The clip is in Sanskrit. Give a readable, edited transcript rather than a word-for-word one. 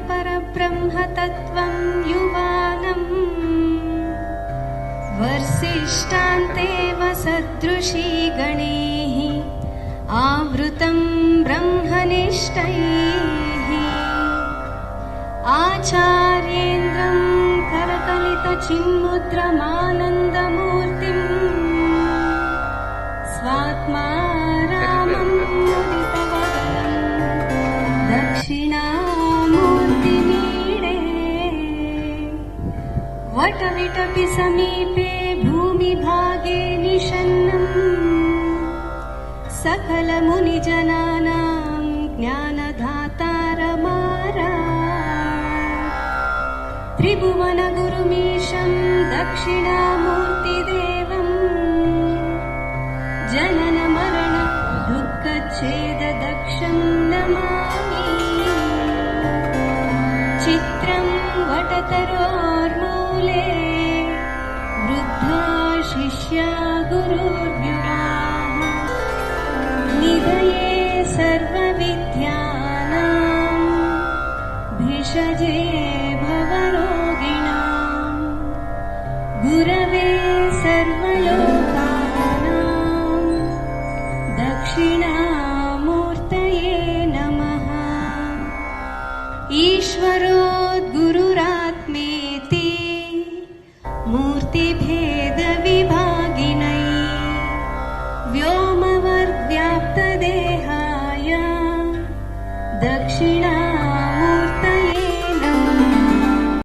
परब्रह्मतत्त्वं युवानम् वर्षिष्ठान्तेव सदृशी गणैः आवृतं ब्रह्मनिष्ठैः आचार्येन्द्रं करकलितचिन्मुद्रमानन्दमूर्तिम् स्वात्मा रामं मुदितवदनं दक्षिणामूर्तिमीडे वटविटपि समीपे भूमिभागे निषन्नम् सकलमुनिजनानां ज्ञानदातारमारा त्रिभुवनगुरुमीशं दक्षिणामूर्तिदेवम् जननमरण दुःखच्छेददक्षं नमामि चित्रं वटतरोर्मूले वृद्धा शिष्या गुरुर्युवाः निधये सर्वविद्यानां भिषजे भवरोगिणां गुरवे सर्वलोकानां दक्षिणामूर्तये नमः। ईश्वरो गुरुरात्मेति मूर्ति